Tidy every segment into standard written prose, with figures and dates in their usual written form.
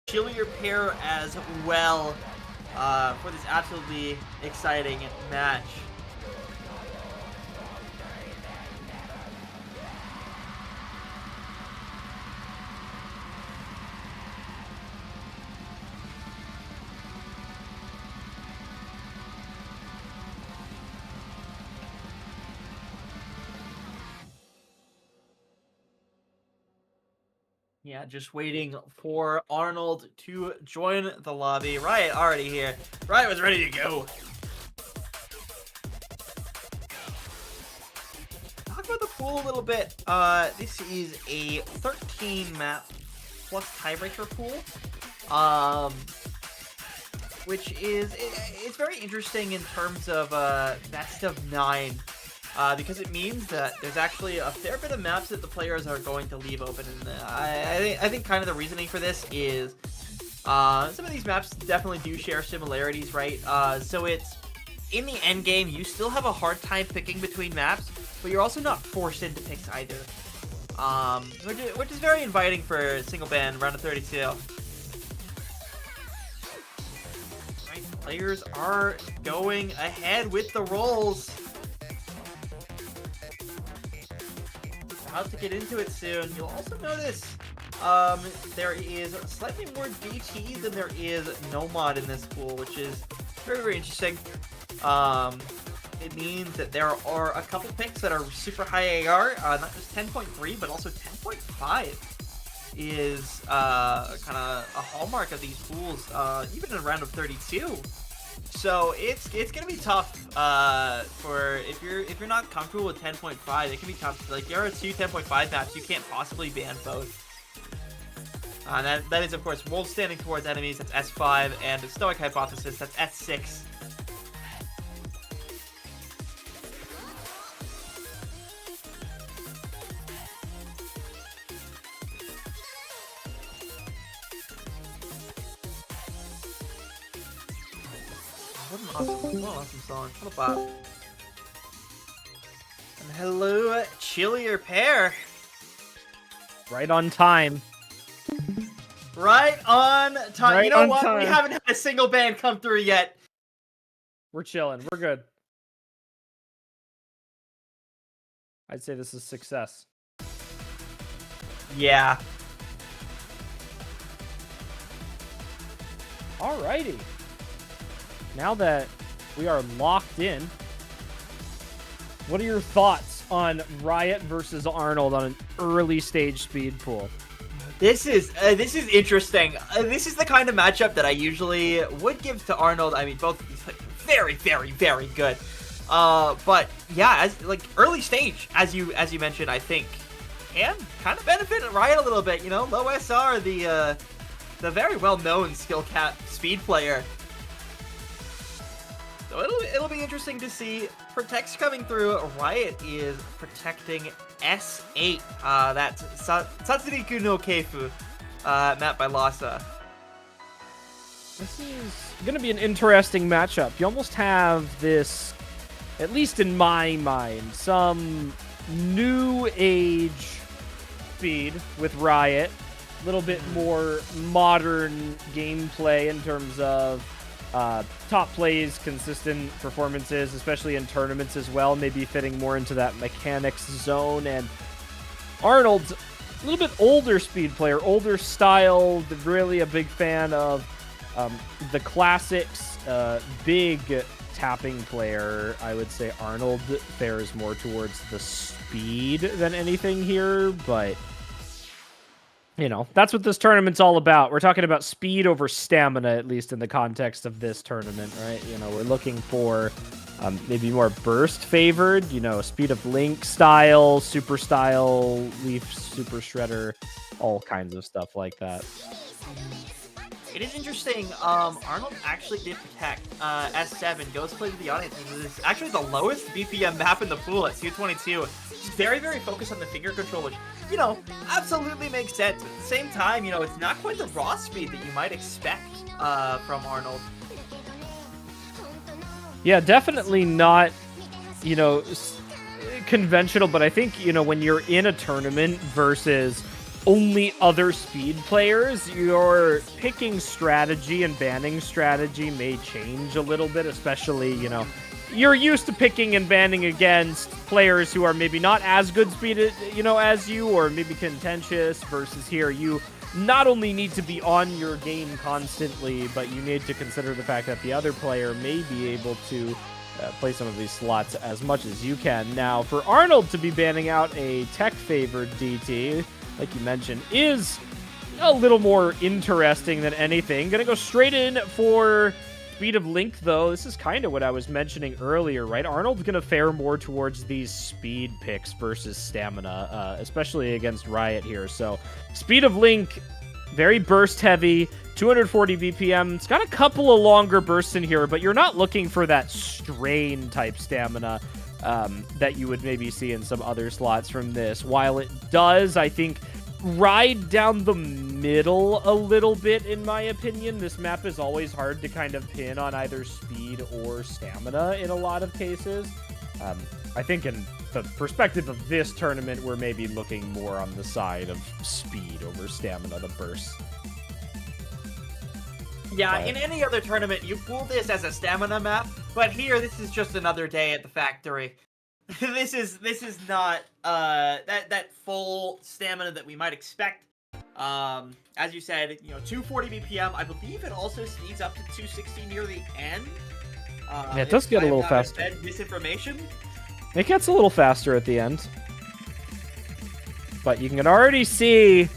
chillier pair as well for this absolutely exciting match. Yeah, just waiting for Arnold to join the lobby. Riot already here. Riot was ready to go. Talk about the pool a little bit. This is a 13 map plus tiebreaker pool. Which is, it's very interesting in terms of best of 9. Because it means that there's actually a fair bit of maps that the players are going to leave open. And I think kind of the reasoning for this is some of these maps definitely do share similarities, right? So it's, in the end game, you still have a hard time picking between maps, but you're also not forced into picks either. Which is very inviting for single ban round of 32. Right, players are going ahead with the rolls. About to get into it soon. You'll also notice there is slightly more DT than there is Nomad in this pool, which is very, very interesting. It means that there are a couple picks that are super high AR, not just 10.3, but also 10.5 is kind of a hallmark of these pools, even in a round of 32. So it's gonna be tough for if you're not comfortable with 10.5. It can be tough. Like, there are 2 10.5 maps, you can't possibly ban both. That is, of course, Wolves Standing Towards Enemies, that's S5, and Stoic Hypothesis, that's S6. What an awesome song. What a bop. And hello, chillier pair. Right on time. Right on time. Right, you know on what? time. We haven't had a single ban come through yet. We're chilling. We're good. I'd say this is success. Yeah. Alrighty. Now that we are locked in, what are your thoughts on Riot versus Arnold on an early stage speed pool? This is interesting. This is the kind of matchup that I usually would give to Arnold. I mean, both very, very, very good. But yeah, as like early stage, as you mentioned, I think can kind of benefit Riot a little bit. You know, low SR, the very well known skill cap speed player. So it'll be interesting to see. Protects coming through. Riot is protecting S8. That's Satsuriku no Keifu, map by Lhasa. This is going to be an interesting matchup. You almost have this, at least in my mind, some new age speed with Riot. A little bit more modern gameplay in terms of top plays, consistent performances, especially in tournaments as well, maybe fitting more into that mechanics zone. And Arnold's a little bit older speed player, older style, really a big fan of the classics, big tapping player. I would say Arnold fares more towards the speed than anything here, but you know, that's what this tournament's all about. We're talking about speed over stamina, at least in the context of this tournament, right? You know, we're looking for maybe more burst favored, you know, speed of Link style, super style, Leaf, super shredder, all kinds of stuff like that. It is interesting. Arnold actually did protect S7. Goes play to the audience. It's actually the lowest BPM map in the pool at 222. He's very, very focused on the finger control, which, you know, absolutely makes sense. At the same time, you know, it's not quite the raw speed that you might expect from Arnold. Yeah, definitely not, you know, conventional, but I think, you know, when you're in a tournament versus only other speed players, your picking strategy and banning strategy may change a little bit, especially, you know, you're used to picking and banning against players who are maybe not as good speed, you know, as you, or maybe contentious, versus here you not only need to be on your game constantly, but you need to consider the fact that the other player may be able to play some of these slots as much as you can. Now, for Arnold to be banning out a tech-favored DT, like you mentioned, is a little more interesting than anything. Gonna go straight in for speed of link, though. This is kind of what I was mentioning earlier, right? Arnold's gonna fare more towards these speed picks versus stamina, especially against Riot here. So, speed of link, very burst heavy, 240 BPM. It's got a couple of longer bursts in here, but you're not looking for that strain type stamina that you would maybe see in some other slots from this. While it does, I think, ride down the middle a little bit, in my opinion. This map is always hard to kind of pin on either speed or stamina in a lot of cases. I think in the perspective of this tournament, we're maybe looking more on the side of speed over stamina, the bursts. Yeah, in any other tournament, you pull this as a stamina map, but here, this is just another day at the factory. This is not that full stamina that we might expect. As you said, you know, 240 BPM. I believe it also speeds up to 260 near the end. Yeah, it does get a little faster. Misinformation. It gets a little faster at the end. But you can already see,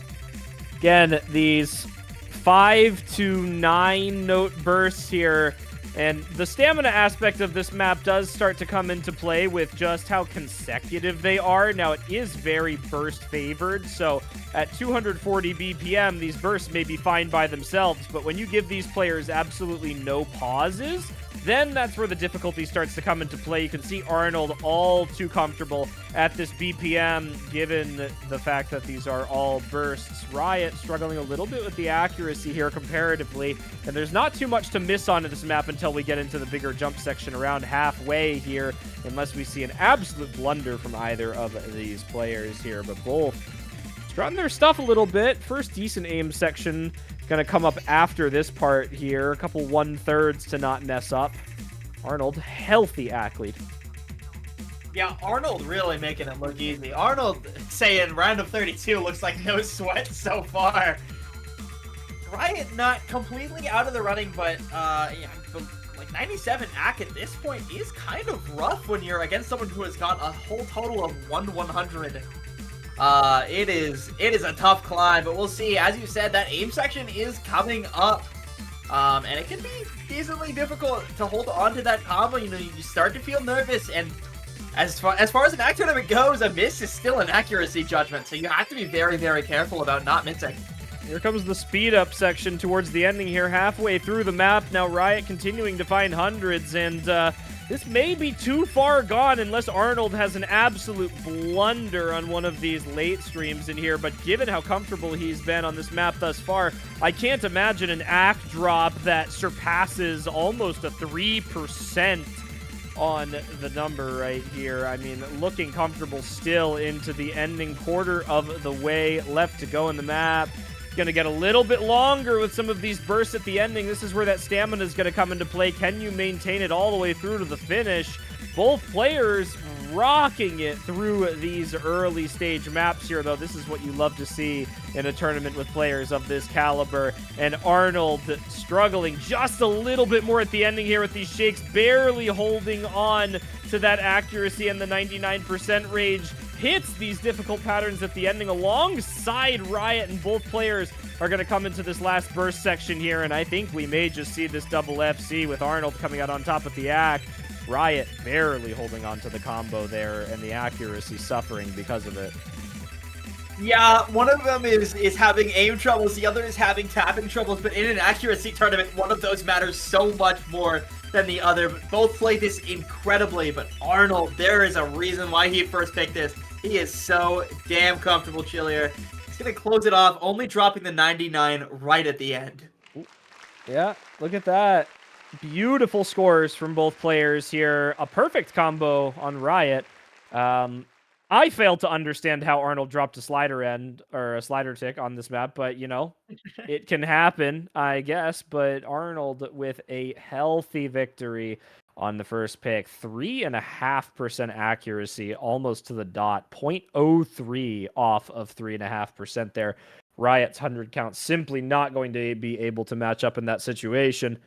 again, these 5 to 9 note bursts here. And the stamina aspect of this map does start to come into play with just how consecutive they are. Now, it is very burst favored, so at 240 BPM, these bursts may be fine by themselves, but when you give these players absolutely no pauses, then that's where the difficulty starts to come into play. You can see Arnold all too comfortable at this BPM, given the fact that these are all bursts. Riot struggling a little bit with the accuracy here comparatively, and there's not too much to miss on this map until we get into the bigger jump section around halfway here, unless we see an absolute blunder from either of these players here, but both strutting their stuff a little bit. First decent aim section gonna come up after this part here. A couple 1/3 to not mess up. Arnold, healthy athlete. Yeah, Arnold really making it look easy. Arnold saying round of 32 looks like no sweat so far. Riot not completely out of the running, but yeah, like 97 AC at this point is kind of rough when you're against someone who has got a whole total of 1/100. It is a tough climb, but we'll see. As you said, that aim section is coming up. And it can be decently difficult to hold on to that combo. You know, you start to feel nervous, and as far as an act tournament goes, a miss is still an accuracy judgment, so you have to be very, very careful about not missing. Here comes the speed up section towards the ending here, halfway through the map. Now Riot continuing to find hundreds, and this may be too far gone unless Arnold has an absolute blunder on one of these late streams in here. But given how comfortable he's been on this map thus far, I can't imagine an act drop that surpasses almost a 3% on the number right here. I mean, looking comfortable still into the ending quarter of the way left to go in the map. Going to get a little bit longer with some of these bursts at the ending. This is where that stamina is going to come into play. Can you maintain it all the way through to the finish? Both players rocking it through these early stage maps here, though. This is what you love to see in a tournament with players of this caliber. And Arnold struggling just a little bit more at the ending here with these shakes, barely holding on to that accuracy in the 99% range. Hits these difficult patterns at the ending alongside Riot, and both players are going to come into this last burst section here, and I think we may just see this double FC with Arnold coming out on top of the act. Riot barely holding on to the combo there, and the accuracy suffering because of it. Yeah, one of them is having aim troubles, the other is having tapping troubles, but in an accuracy tournament, one of those matters so much more than the other. But both play this incredibly, but Arnold, there is a reason why he first picked this. He is so damn comfortable, Chillier. He's going to close it off, only dropping the 99 right at the end. Yeah, look at that. Beautiful scores from both players here. A perfect combo on Riot. I fail to understand how Arnold dropped a slider end or a slider tick on this map, but it can happen, I guess. But Arnold with a healthy victory on the first pick, 3.5% accuracy, almost to the dot, 0.03 off of 3.5% there. Riot's 100 count simply not going to be able to match up in that situation.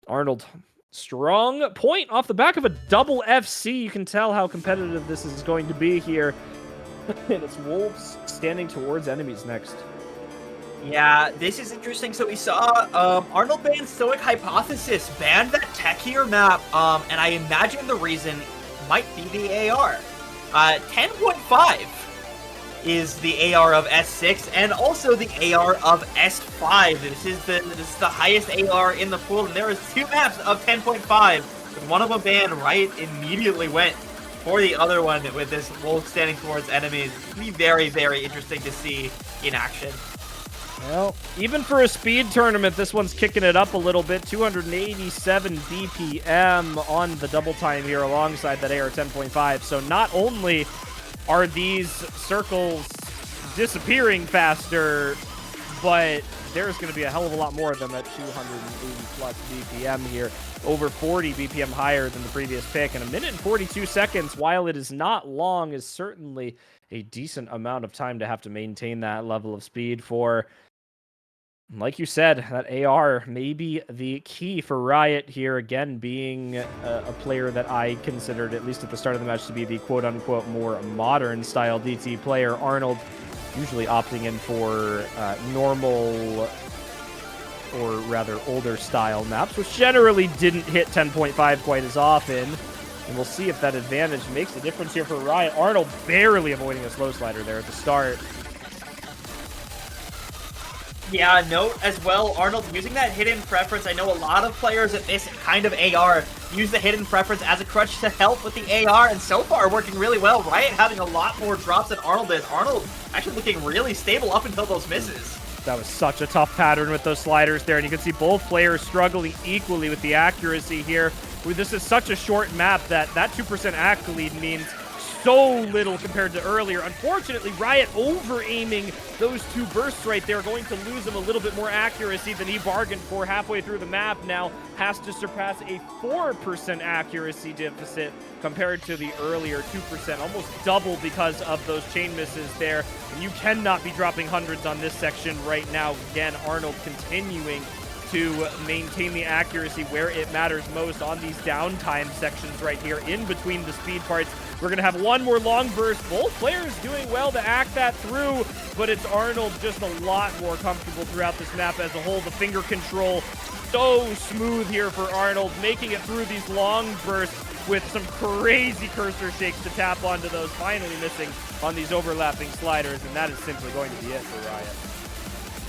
Arnold, strong point off the back of a double FC. You can tell how competitive this is going to be here. And it's Wolves standing towards enemies next. Yeah, this is interesting. So we saw Arnold ban Stoic Hypothesis, banned that Techier map, and I imagine the reason might be the AR. 10.5 is the AR of S6 and also the AR of S5. This is the highest AR in the pool, and there is 2 maps of 10.5. With one of them banned, Riot immediately went for the other one with this wolf standing towards enemies. It'll be very, very interesting to see in action. Well, even for a speed tournament, this one's kicking it up a little bit. 287 BPM on the double time here alongside that AR 10.5. So not only are these circles disappearing faster, but there's going to be a hell of a lot more of them at 280 plus BPM here. Over 40 BPM higher than the previous pick. And 1 minute and 42 seconds, while it is not long, is certainly a decent amount of time to have to maintain that level of speed for. Like you said, that AR may be the key for Riot here, again, being a player that I considered, at least at the start of the match, to be the quote-unquote more modern-style DT player. Arnold usually opting in for normal, or rather older-style maps, which generally didn't hit 10.5 quite as often. And we'll see if that advantage makes a difference here for Riot. Arnold barely avoiding a slow slider there at the start. Yeah, note as well, Arnold using that hidden preference. I know a lot of players at this kind of AR use the hidden preference as a crutch to help with the AR, and so far working really well. Riot having a lot more drops than Arnold is. Arnold actually looking really stable up until those misses. That was such a tough pattern with those sliders there, and you can see both players struggling equally with the accuracy here. This is such a short map that 2% acc lead means so little compared to earlier. Unfortunately, Riot over-aiming those 2 bursts right there, going to lose him a little bit more accuracy than he bargained for halfway through the map. Now has to surpass a 4% accuracy deficit compared to the earlier 2%, almost double because of those chain misses there. And you cannot be dropping hundreds on this section right now. Again, Arnold continuing to maintain the accuracy where it matters most on these downtime sections right here in between the speed parts. We're going to have one more long burst. Both players doing well to act that through, but it's Arnold just a lot more comfortable throughout this map as a whole. The finger control so smooth here for Arnold, making it through these long bursts with some crazy cursor shakes to tap onto those, finally missing on these overlapping sliders, and that is simply going to be it for Riot.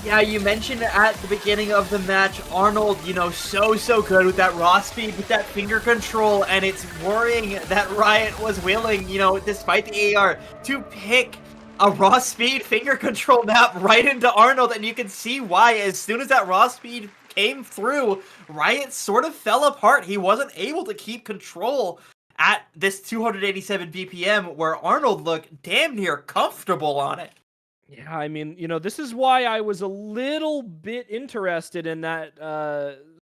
Yeah, you mentioned at the beginning of the match, Arnold, so good with that raw speed, with that finger control, and it's worrying that Riot was willing, despite the AR, to pick a raw speed finger control map right into Arnold, and you can see why. As soon as that raw speed came through, Riot sort of fell apart. He wasn't able to keep control at this 287 BPM, where Arnold looked damn near comfortable on it. Yeah, I mean, this is why I was a little bit interested in that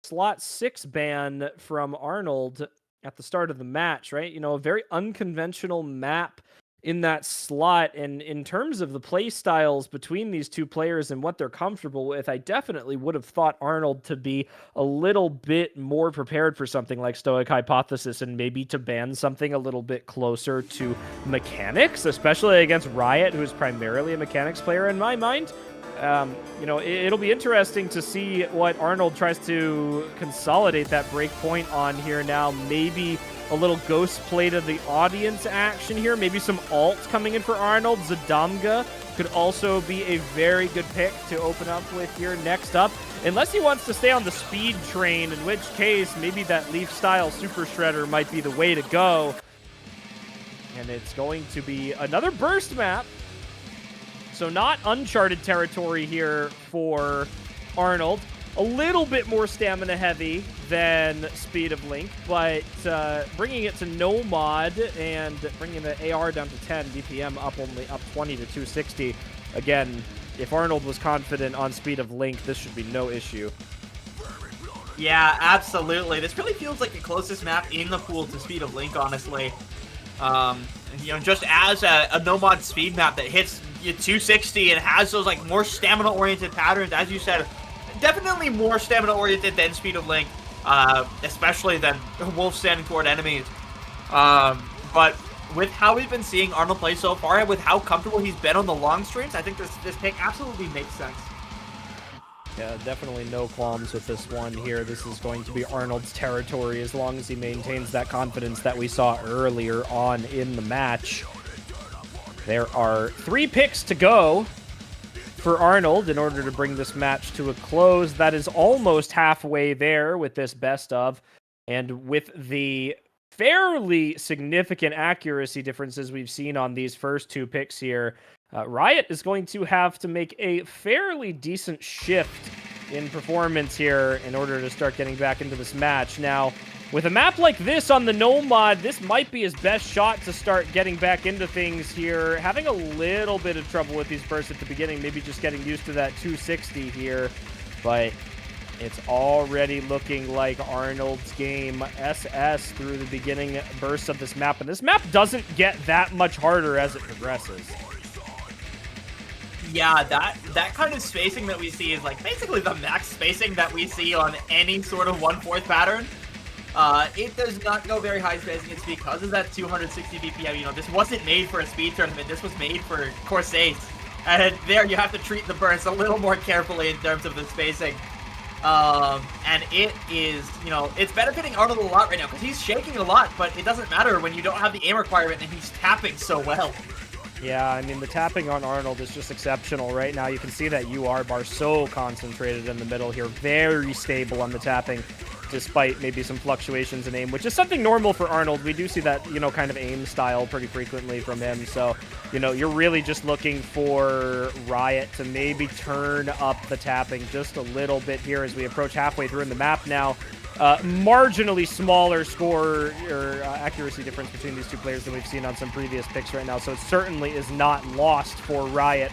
slot 6 ban from Arnold at the start of the match, right? A very unconventional map in that slot. And in terms of the play styles between these two players and what they're comfortable with, I definitely would have thought Arnold to be a little bit more prepared for something like Stoic Hypothesis and maybe to ban something a little bit closer to mechanics, especially against Riot, who is primarily a mechanics player in my mind. It'll be interesting to see what Arnold tries to consolidate that break point on here now. Maybe a little ghost play to the audience action here. Maybe some alts coming in for Arnold. Zadamga could also be a very good pick to open up with here next up. Unless he wants to stay on the speed train, in which case maybe that Leaf-style Super Shredder might be the way to go. And it's going to be another burst map. So not uncharted territory here for Arnold. a little bit more stamina heavy than Speed of Link, but bringing it to no mod and bringing the AR down to 10, DPM up 20 to 260. Again, if Arnold was confident on Speed of Link, this should be no issue. Yeah, absolutely. This really feels like the closest map in the pool to Speed of Link, honestly. You know, just as a no-mod speed map that hits you 260 and has those, like, more stamina-oriented patterns, as you said, definitely more stamina-oriented than Speed of Link, especially than Wolf standing toward enemies. But with how we've been seeing Arnold play so far, and with how comfortable he's been on the long streams, I think this pick absolutely makes sense. Yeah, definitely no qualms with this one here. This is going to be Arnold's territory as long as he maintains that confidence that we saw earlier on in the match. There are 3 picks to go for Arnold in order to bring this match to a close. That is almost halfway there with this best of. And with the fairly significant accuracy differences we've seen on these first 2 picks here, Riot is going to have to make a fairly decent shift in performance here in order to start getting back into this match. Now, with a map like this on the no mod, this might be his best shot to start getting back into things here. Having a little bit of trouble with these bursts at the beginning, maybe just getting used to that 260 here, but it's already looking like Arnold's game. SS through the beginning bursts of this map, and this map doesn't get that much harder as it progresses. Yeah, that kind of spacing that we see is like basically the max spacing that we see on any sort of 1/4 pattern. It does not go very high spacing. It's because of that 260 BPM. You know, this wasn't made for a speed tournament. This was made for Corsairs. And there you have to treat the bursts a little more carefully in terms of the spacing. And it is, you know, it's benefiting Arnold a lot right now because he's shaking a lot, but it doesn't matter when you don't have the aim requirement and he's tapping so well. Yeah, I mean, the tapping on Arnold is just exceptional right now. You can see that UR bar so concentrated in the middle here. Very stable on the tapping, despite maybe some fluctuations in aim, which is something normal for Arnold. We do see that, you know, kind of aim style pretty frequently from him. So, you know, you're really just looking for Riot to maybe turn up the tapping just a little bit here as we approach halfway through in the map now. Marginally smaller score or accuracy difference between these 2 players than we've seen on some previous picks right now, so it certainly is not lost for Riot.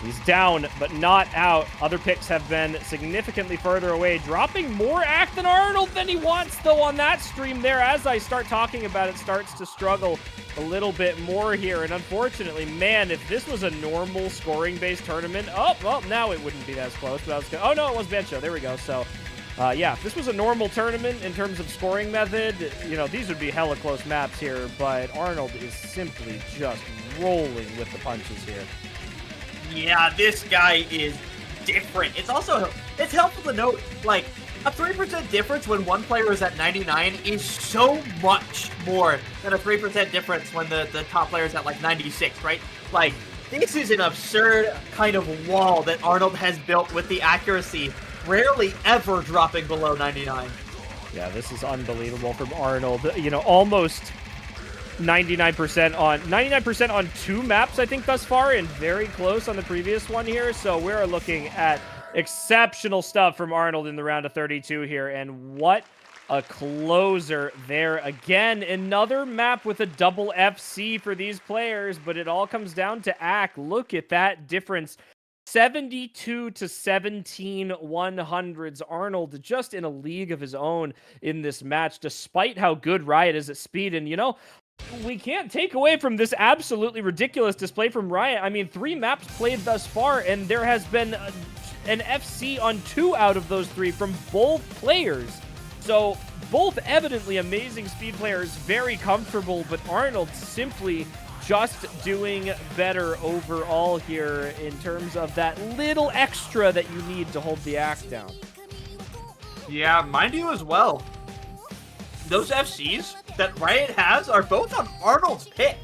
He's down, but not out. Other picks have been significantly further away, dropping more act than Arnold than he wants, though, on that stream there. As I start talking about it, starts to struggle a little bit more here, and unfortunately, man, if this was a normal scoring-based tournament, oh, well, now it wouldn't be as close, but I was oh, no, it was Bencho. There we go, so... yeah, if this was a normal tournament in terms of scoring method, you know, these would be hella close maps here, but Arnold is simply just rolling with the punches here. Yeah, this guy is different. It's also, it's helpful to note, like, a 3% difference when one player is at 99 is so much more than a 3% difference when the top player is at, like, 96, right? Like, this is an absurd kind of wall that Arnold has built with the accuracy, rarely ever dropping below 99. Yeah, this is unbelievable from Arnold. You know, almost 99% on 2 maps, I think, thus far, and very close on the previous one here. So we're looking at exceptional stuff from Arnold in the round of 32 here, and what a closer there. Again, another map with a double FC for these players, but it all comes down to AC. Look at that difference. 72 to 17 100s. Arnold just in a league of his own in this match, despite how good Riot is at speed. And, you know, we can't take away from this absolutely ridiculous display from Riot. I mean, 3 maps played thus far, and there has been an FC on 2 out of those 3 from both players. So, both evidently amazing speed players, very comfortable, but Arnold simply just doing better overall here in terms of that little extra that you need to hold the act down. Yeah, mind you as well, those FCs that Riot has are both on Arnold's pitch.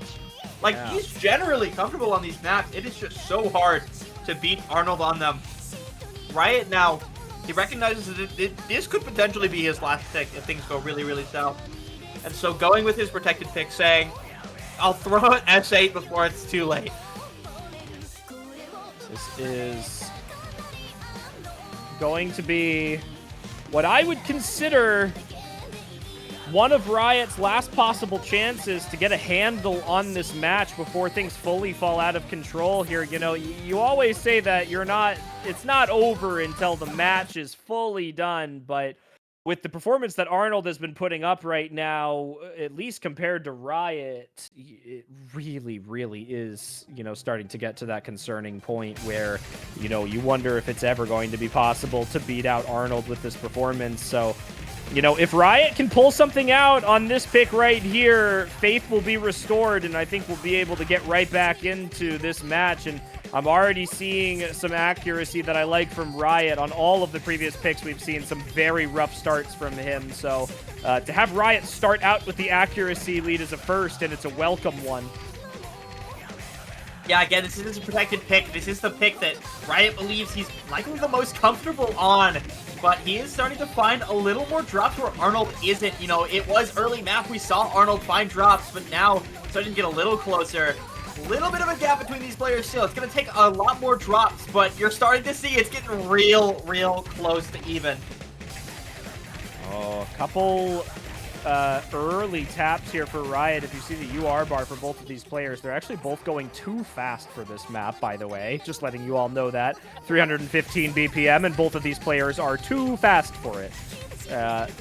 Like, yeah, he's generally comfortable on these maps. It is just so hard to beat Arnold on them. Riot now, he recognizes that this could potentially be his last pick if things go really, really south. And so going with his protected pick, saying, I'll throw an S8 before it's too late. This is going to be what I would consider one of Riot's last possible chances to get a handle on this match before things fully fall out of control here. You know, you always say that it's not over until the match is fully done, but with the performance that Arnold has been putting up right now, at least compared to Riot, it really, really is, you know, starting to get to that concerning point where, you know, you wonder if it's ever going to be possible to beat out Arnold with this performance. So, you know, if Riot can pull something out on this pick right here, faith will be restored, and I think we'll be able to get right back into this match. And I'm already seeing some accuracy that I like from Riot. On all of the previous picks, we've seen some very rough starts from him. So to have Riot start out with the accuracy lead is a first, and it's a welcome one. Yeah, again, this is a protected pick. This is the pick that Riot believes he's likely the most comfortable on. But he is starting to find a little more drops where Arnold isn't. You know, it was early map. We saw Arnold find drops, but now starting to get a little closer. Little bit of a gap between these players still. It's going to take a lot more drops, but you're starting to see it's getting real close to even. Oh, a couple early taps here for Riot. If you see the UR bar for both of these players, they're actually both going too fast for this map, by the way. Just letting you all know that. 315 BPM, and both of these players are too fast for it.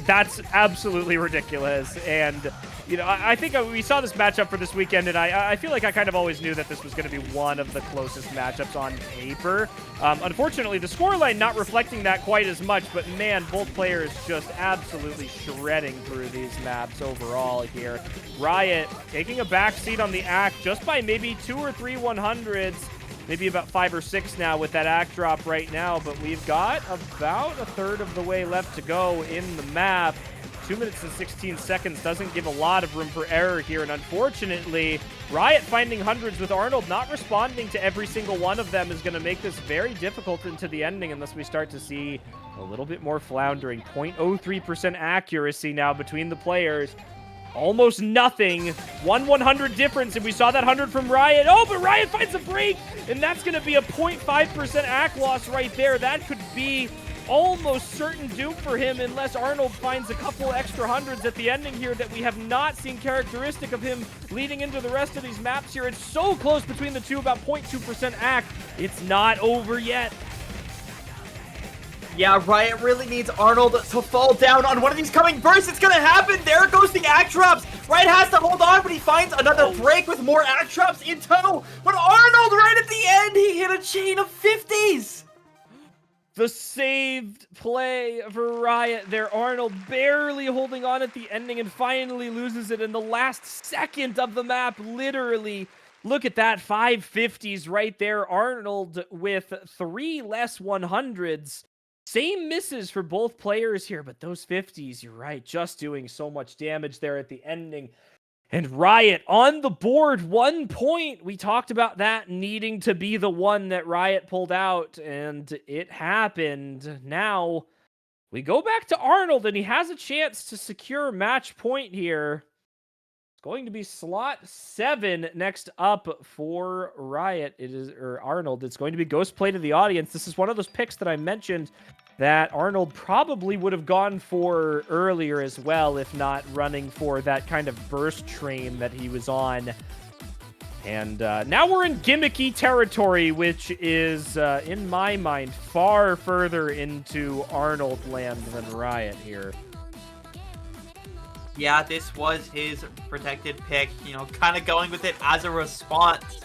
That's absolutely ridiculous. And, you know, I think we saw this matchup for this weekend, and I feel like I kind of always knew that this was going to be one of the closest matchups on paper. Unfortunately, the scoreline not reflecting that quite as much, but man, both players just absolutely shredding through these maps overall here. Riot taking a backseat on the act just by maybe 2 or 3 100s. Maybe about 5 or 6 now with that act drop right now, but we've got about a third of the way left to go in the map. 2 minutes and 16 seconds doesn't give a lot of room for error here, and unfortunately, Riot finding hundreds with Arnold not responding to every single one of them is going to make this very difficult into the ending unless we start to see a little bit more floundering. 0.03% accuracy now between the players. Almost nothing. 100 difference, and we saw that 100 from Riot. Oh, but Riot finds a break, and that's going to be a 0.5% act loss right there. That could be almost certain doom for him unless Arnold finds a couple extra hundreds at the ending here that we have not seen characteristic of him leading into the rest of these maps here. It's so close between the two, about 0.2% act. It's not over yet. Yeah, Riot really needs Arnold to fall down on one of these coming bursts. It's gonna happen. There goes the act drops. Riot has to hold on, but he finds another break with more act drops in tow. But Arnold, right at the end, he hit a chain of 50s. The saved play for Riot there. Arnold barely holding on at the ending and finally loses it in the last second of the map, literally. Look at that, 550s right there. Arnold with 3 less 100s. Same misses for both players here, but those 50s, you're right, just doing so much damage there at the ending. And Riot on the board, 1 point. We talked about that needing to be the one that Riot pulled out, and it happened. Now, we go back to Arnold, and he has a chance to secure match point here. It's going to be slot 7 next up for Riot. Arnold. It's going to be Ghost Play to the audience. This is one of those picks that I mentioned that Arnold probably would have gone for earlier as well, if not running for that kind of burst train that he was on. And now we're in gimmicky territory, which is, in my mind, far further into Arnold land than Riot here. Yeah, this was his protected pick, you know, kind of going with it as a response.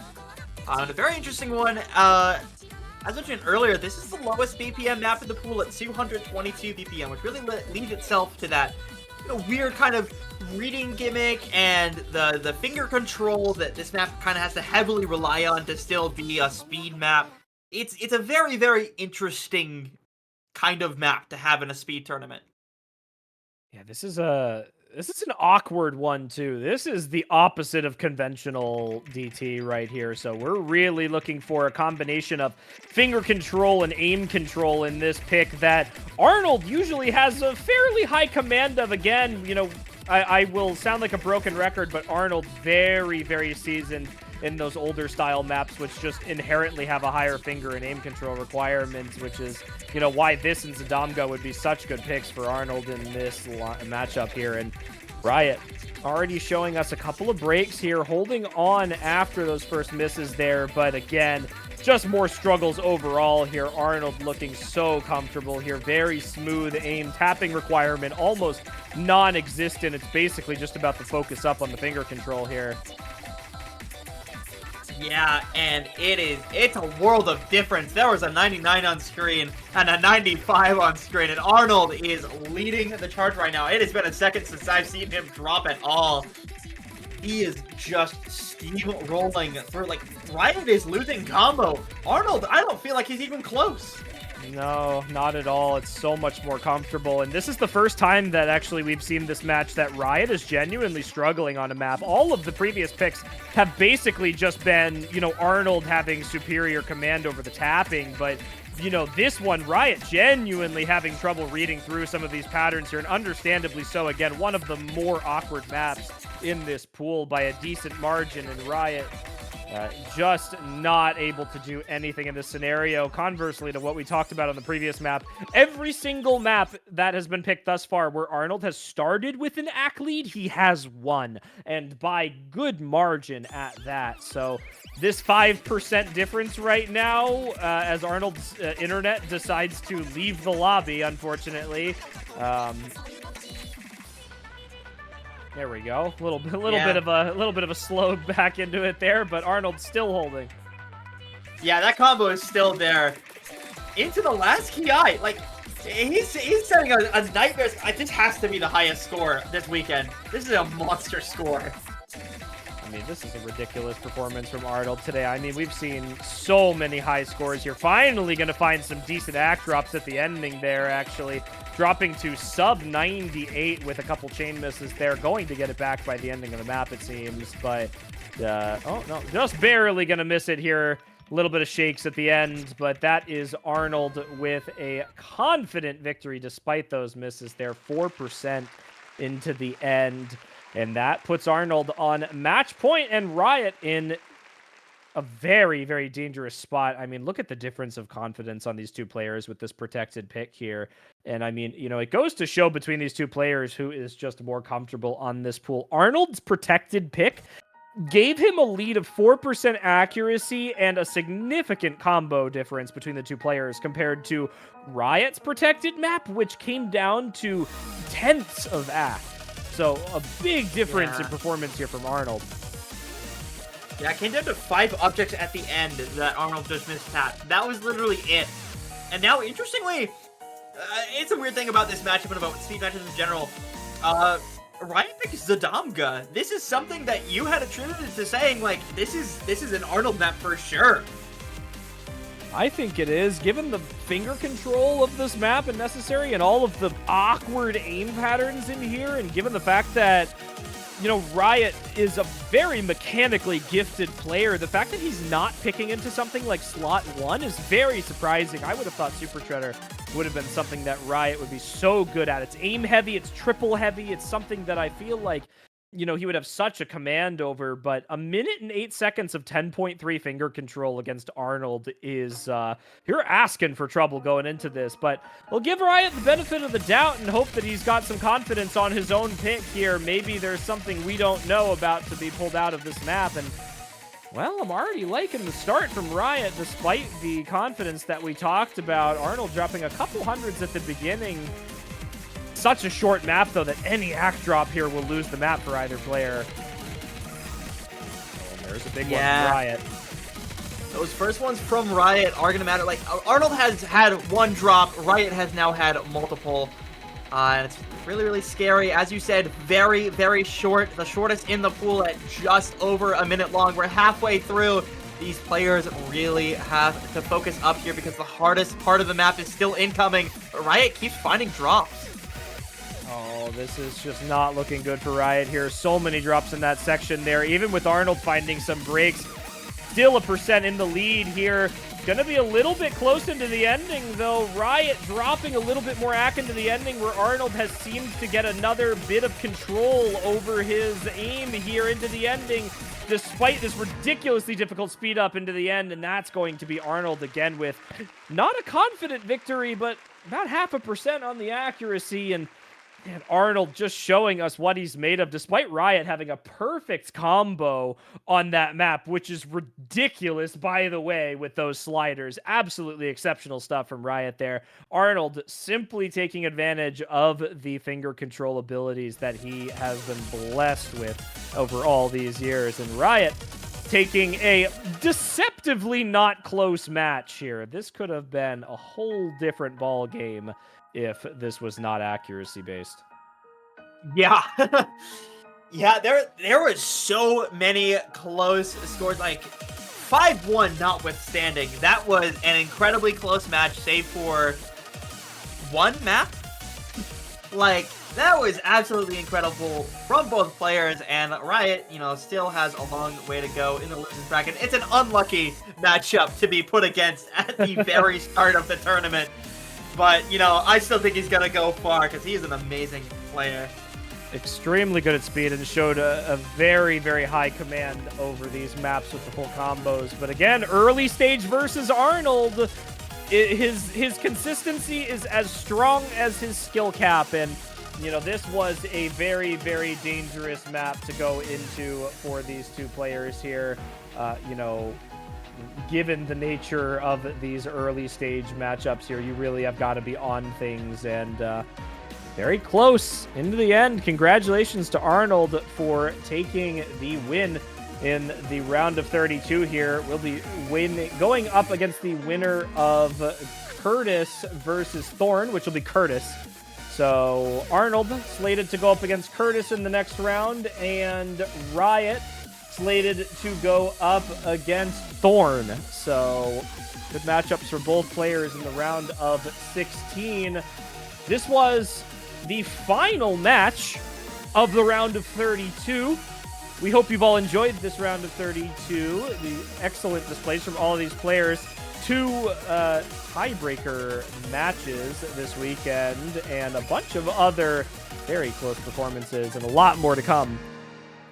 A very interesting one. As mentioned earlier, this is the lowest BPM map in the pool at 222 BPM, which really leads itself to that, you know, weird kind of reading gimmick and the finger control that this map kind of has to heavily rely on to still be a speed map. It's a very, very interesting kind of map to have in a speed tournament. Yeah, this is an awkward one, too. This is the opposite of conventional DT right here. So we're really looking for a combination of finger control and aim control in this pick that Arnold usually has a fairly high command of. Again, you know, I will sound like a broken record, but Arnold very, very seasoned in those older style maps, which just inherently have a higher finger and aim control requirements, which is, you know, why this and Zadamga would be such good picks for Arnold in this matchup here. And Riot already showing us a couple of breaks here, holding on after those first misses there, but again, just more struggles overall here. Arnold looking so comfortable here, very smooth aim, tapping requirement almost non-existent. It's basically just about to focus up on the finger control here. Yeah, and it's a world of difference. There was a 99 on screen and a 95 on screen, and Arnold is leading the charge right now. It has been a second since I've seen him drop at all. He is just steamrolling through. Like, Riot is losing combo. Arnold, I don't feel like he's even close. No, not at all. It's so much more comfortable. And this is the first time that actually we've seen this match that Riot is genuinely struggling on a map. All of the previous picks have basically just been, you know, Arnold having superior command over the tapping. But, you know, this one, Riot genuinely having trouble reading through some of these patterns here. And understandably so. Again, one of the more awkward maps in this pool by a decent margin. And Riot just not able to do anything in this scenario. Conversely to what we talked about on the previous map, every single map that has been picked thus far where Arnold has started with an ACK lead, he has won, and by good margin at that. So this 5% difference right now, as Arnold's internet decides to leave the lobby, unfortunately. There we go. A little bit of a slow back into it there, but Arnold's still holding. Yeah, that combo is still there. Into the last KI, like he's setting a nightmare. This has to be the highest score this weekend. This is a monster score. I mean, this is a ridiculous performance from Arnold today. I mean, we've seen so many high scores here. Finally going to find some decent act drops at the ending there, actually. Dropping to sub 98 with a couple chain misses there. Going to get it back by the ending of the map, it seems. But, oh, no, just barely going to miss it here. A little bit of shakes at the end, but that is Arnold with a confident victory despite those misses there. 4% into the end. And that puts Arnold on match point and Riot in a very, very dangerous spot. I mean, look at the difference of confidence on these two players with this protected pick here. And I mean, you know, it goes to show between these two players who is just more comfortable on this pool. Arnold's protected pick gave him a lead of 4% accuracy and a significant combo difference between the two players compared to Riot's protected map, which came down to tenths of act. So a big difference in performance here from Arnold. Yeah, it came down to 5 objects at the end that Arnold just missed tapped. That was literally it. And now, interestingly, it's a weird thing about this matchup and about speed matches in general. Riot picked Zadamga. This is something that you had attributed to saying, like, this is an Arnold map for sure. I think it is, given the finger control of this map and necessary and all of the awkward aim patterns in here, and given the fact that, you know, Riot is a very mechanically gifted player, the fact that he's not picking into something like slot 1 is very surprising. I would have thought Super Shredder would have been something that Riot would be so good at. It's aim heavy, it's triple heavy, it's something that I feel like, you know, he would have such a command over, but a minute and 8 seconds of 10.3 finger control against Arnold is, you're asking for trouble going into this, but we'll give Riot the benefit of the doubt and hope that he's got some confidence on his own pick here. Maybe there's something we don't know about to be pulled out of this map, and, well, I'm already liking the start from Riot, despite the confidence that we talked about. Arnold dropping a couple hundreds at the beginning. Such a short map, though, that any act drop here will lose the map for either player. Oh, there's a big one from Riot. Those first ones from Riot are going to matter. Like, Arnold has had one drop. Riot has now had multiple. And it's really, really scary. As you said, very, very short. The shortest in the pool at just over a minute long. We're halfway through. These players really have to focus up here because the hardest part of the map is still incoming. But Riot keeps finding drops. Oh, this is just not looking good for Riot here. So many drops in that section there. Even with Arnold finding some breaks, still a percent in the lead here. Gonna be a little bit close into the ending, though. Riot dropping a little bit more ack into the ending, where Arnold has seemed to get another bit of control over his aim here into the ending. despite this ridiculously difficult speed up into the end, and that's going to be Arnold again with not a confident victory, but about 0.5% on the accuracy, and Arnold just showing us what he's made of, despite Riot having a perfect combo on that map, which is ridiculous, by the way, with those sliders. Absolutely exceptional stuff from Riot there. Arnold simply taking advantage of the finger control abilities that he has been blessed with over all these years. And Riot taking a deceptively not close match here. This could have been a whole different ball game if this was not accuracy based. Yeah. Yeah, there were so many close scores, like 5-1 notwithstanding. That was an incredibly close match, save for one map. Like, that was absolutely incredible from both players, and Riot, you know, still has a long way to go in the losers bracket. It's an unlucky matchup to be put against at the very start of the tournament. But, you know, I still think he's going to go far because he is an amazing player. Extremely good at speed and showed a very, very high command over these maps with the full combos. But again, early stage versus Arnold, his consistency is as strong as his skill cap. And, you know, this was a very, very dangerous map to go into for these two players here. You know, given the nature of these early stage matchups here, you really have got to be on things, and very close into the end. Congratulations to Arnold for taking the win in the round of 32 here. We'll be going up against the winner of Curtis versus Thorn, which will be Curtis. So Arnold slated to go up against Curtis in the next round, and Riot slated to go up against Thorn. So good matchups for both players in the round of 16. This was the final match of the round of 32. We hope you've all enjoyed this round of 32. The excellent displays from all of these players. 2 tiebreaker matches this weekend, and a bunch of other very close performances, and a lot more to come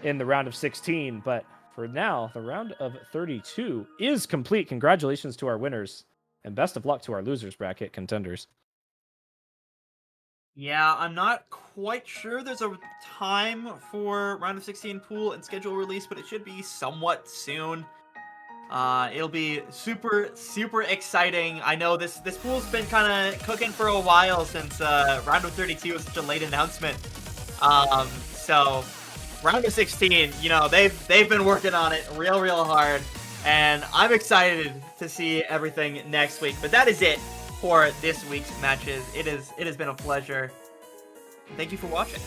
in the round of 16. But for now, the round of 32 is complete. Congratulations to our winners, and best of luck to our losers bracket contenders. Yeah, I'm not quite sure there's a time for round of 16 pool and schedule release, but it should be somewhat soon. It'll be super, super exciting. I know this pool's been kind of cooking for a while since round of 32 was such a late announcement. So round of 16, you know, they've been working on it real hard, and I'm excited to see everything next week. But that is it for this week's matches. It has been a pleasure. Thank you for watching.